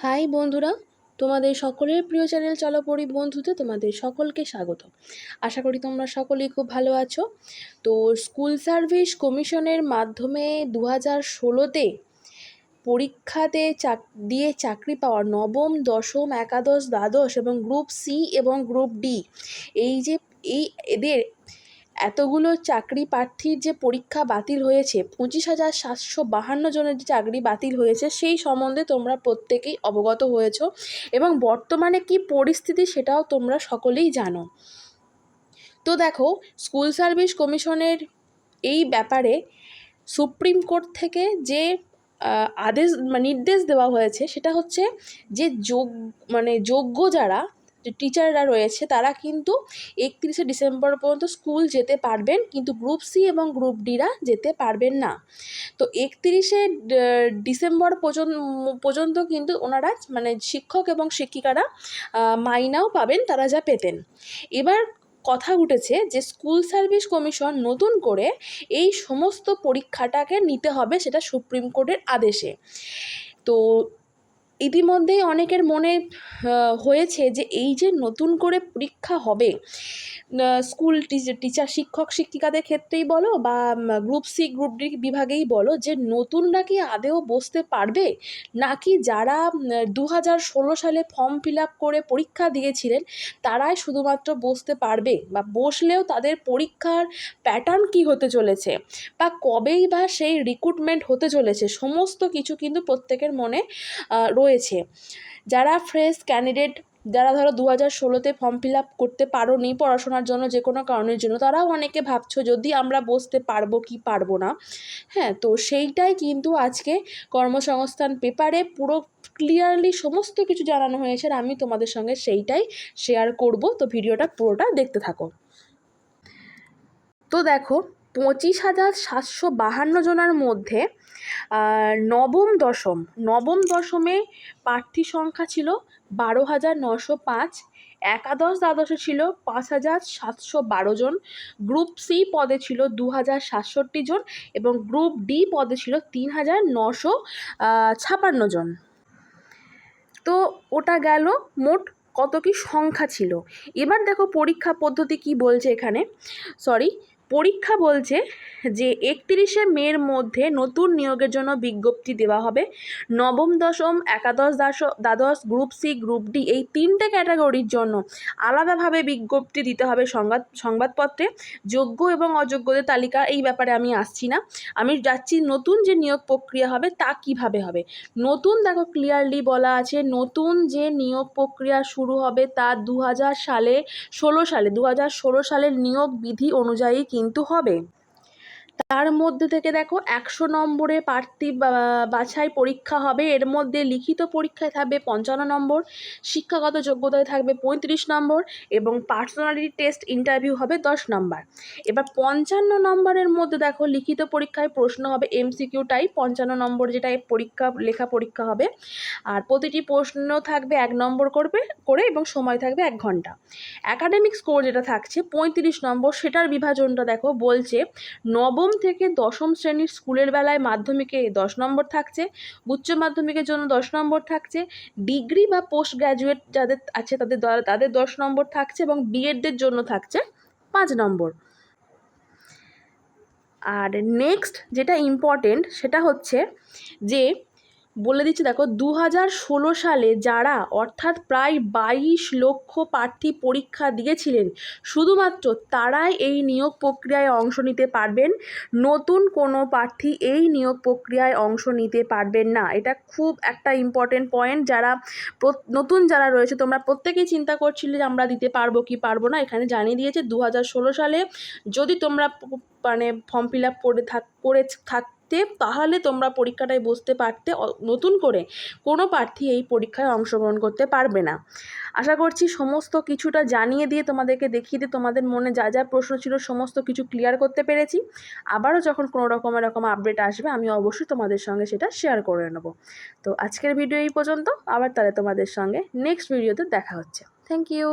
High বন্ধুরা, তোমাদের সকলের প্রিয় চ্যানেল চলো পড়ি বন্ধুতে তোমাদের সকলকে স্বাগত। আশা করি তোমরা সকলেই খুব ভালো আছো। তো স্কুল সার্ভিস কমিশনের মাধ্যমে 2016-তে পরীক্ষাতে দিয়ে চাকরি পাওয়া নবম, দশম, একাদশ, দ্বাদশ এবং গ্রুপ সি এবং গ্রুপ ডি, এদের এতগুলো চাকরি প্রার্থীর যে পরীক্ষা বাতিল হয়েছে, 25,752 জনের যে চাকরি বাতিল হয়েছে, সেই সম্বন্ধে তোমরা প্রত্যেকেই অবগত হয়েছো এবং বর্তমানে কি পরিস্থিতি সেটাও তোমরা সকলেই জানো। তো দেখো, স্কুল সার্ভিস কমিশনের এই ব্যাপারে সুপ্রিম কোর্ট থেকে যে নির্দেশ দেওয়া হয়েছে সেটা হচ্ছে যে যোগ্য যারা টিচাররা রয়েছে তারা কিন্তু 31শে ডিসেম্বর পর্যন্ত স্কুল যেতে পারবেন, কিন্তু গ্রুপ সি এবং গ্রুপ ডিরা যেতে পারবেন না। তো 31শে ডিসেম্বর পর্যন্ত কিন্তু ওনারা শিক্ষক এবং শিক্ষিকারা মাইনাও পাবেন তারা যা পেতেন। এবার কথা উঠেছে যে স্কুল সার্ভিস কমিশন নতুন করে এই সমস্ত পরীক্ষাটাকে নিতে হবে, সেটা সুপ্রিম কোর্টের আদেশে। তো ইতিমধ্যেই অনেকের মনে হয়েছে যে এই যে নতুন করে পরীক্ষা হবে, স্কুল শিক্ষক শিক্ষিকাদের ক্ষেত্রেই বলো বা গ্রুপ সি গ্রুপ ডি বিভাগেই বলো, যে নতুনরা কি আদেও বসতে পারবে, নাকি যারা 2016 সালে ফর্ম ফিল আপ করে পরীক্ষা দিয়েছিলেন তারাই শুধুমাত্র বসতে পারবে, বা বসলেও তাদের পরীক্ষার প্যাটার্ন কি হতে চলেছে বা কবেই বা সেই রিক্রুটমেন্ট হতে চলেছে, সমস্ত কিছু কিন্তু প্রত্যেকের মনে রয়েছে। যারা ফ্রেশ ক্যান্ডিডেট, যারা ধরো 2016-তে ফর্ম ফিল আপ করতে পারোনি পড়াশোনার জন্য, যে কোনো কারণের জন্য, তারাও অনেকে ভাবছো যদি আমরা বসতে পারবো কি পারবো না। হ্যাঁ, তো সেইটাই কিন্তু আজকে কর্মসংস্থান পেপারে পুরো ক্লিয়ারলি সমস্ত কিছু জানানো হয়েছে, আর আমি তোমাদের সঙ্গে সেইটাই শেয়ার করব। তো ভিডিওটা পুরোটা দেখতে থাকো। তো দেখো, 25,752 জনের মধ্যে নবম দশমে প্রার্থী সংখ্যা ছিল 12,905, একাদশ দ্বাদশে ছিল 5,712 জন, গ্রুপ সি পদে ছিল 2,067 জন এবং গ্রুপ ডি পদে ছিল 3,956 জন। তো ওটা গেল মোট কত কি সংখ্যা ছিল। এবার দেখো পরীক্ষা পদ্ধতি কি বলছে এখানে। পরীক্ষা বলছে যে 31শে মের মধ্যে নতুন নিয়োগের জন্য বিজ্ঞপ্তি দেওয়া হবে। নবম, দশম, একাদশ, দ্বাদশ, গ্রুপ সি, গ্রুপ ডি এই 3টে ক্যাটাগরির জন্য আলাদাভাবে বিজ্ঞপ্তি দিতে হবে সংবাদপত্রে। যোগ্য এবং অযোগ্যদের তালিকা, এই ব্যাপারে আমি আসছি না, আমি যাচ্ছি নতুন যে নিয়োগ প্রক্রিয়া হবে তা কিভাবে হবে। নতুন দেখো ক্লিয়ারলি বলা আছে, নতুন যে নিয়োগ প্রক্রিয়া শুরু হবে তা 2016 সালের নিয়োগ বিধি অনুযায়ী কিন্তু হবে। তার মধ্যে থেকে দেখো 100 নম্বরে প্রার্থী বাছাই পরীক্ষা হবে। এর মধ্যে লিখিত পরীক্ষায় থাকবে 55 নম্বর, শিক্ষাগত যোগ্যতায় থাকবে 35 নম্বর এবং পার্সোনালিটি টেস্ট ইন্টারভিউ হবে 10 নম্বর। এবার 55 নম্বরের মধ্যে দেখো লিখিত পরীক্ষায় প্রশ্ন হবে MCQ টাইপ, 55 নম্বর যেটা লেখা পরীক্ষা হবে, আর প্রতিটি প্রশ্ন থাকবে 1 নম্বর করে এবং সময় থাকবে 1 ঘন্টা। একাডেমিক স্কোর যেটা থাকছে 35 নম্বর, সেটার বিভাজনটা দেখো বলছে নবম থেকে দশম শ্রেণীর স্কুলের বেলায় মাধ্যমিকে 10 নম্বর থাকছে, উচ্চ মাধ্যমিকের জন্য 10 নম্বর থাকছে, ডিগ্রি বা পোস্ট গ্র্যাজুয়েট যাদের আছে তাদের 10 নম্বর থাকছে এবং বিএডদের জন্য থাকছে 5 নম্বর। আর নেক্সট যেটা ইম্পর্টেন্ট সেটা হচ্ছে যে বলে দিচ্ছি দেখো, 2016 সালে যারা অর্থাৎ প্রায় 22 লক্ষ প্রার্থী পরীক্ষা দিয়েছিলেন, শুধুমাত্র তারাই এই নিয়োগ প্রক্রিয়ায় অংশ নিতে পারবেন। নতুন কোনো প্রার্থী এই নিয়োগ প্রক্রিয়ায় অংশ নিতে পারবেন না। এটা খুব একটা ইম্পর্টেন্ট পয়েন্ট। নতুন যারা রয়েছে তোমরা প্রত্যেকেই চিন্তা করছিলে যে আমরা দিতে পারবো কি পারবো না, এখানে জানিয়ে দিয়েছে 2016 সালে যদি তোমরা ফর্ম ফিল আপ করে থাকতে তাহলে তোমরা পরীক্ষাটায় বসতে পারতে। নতুন করে কোনো প্রার্থী এই পরীক্ষায় অংশগ্রহণ করতে পারবে না। আশা করছি সমস্ত কিছুটা জানিয়ে দিয়ে তোমাদেরকে দেখিয়ে দিয়ে তোমাদের মনে যা যা প্রশ্ন ছিল সমস্ত কিছু ক্লিয়ার করতে পেরেছি। আবারও যখন কোনো এরকম আপডেট আসবে আমি অবশ্যই তোমাদের সঙ্গে সেটা শেয়ার করে নেব। তো আজকের ভিডিও এই পর্যন্ত, আবার তাহলে তোমাদের সঙ্গে নেক্সট ভিডিওতে দেখা হচ্ছে। Thank you.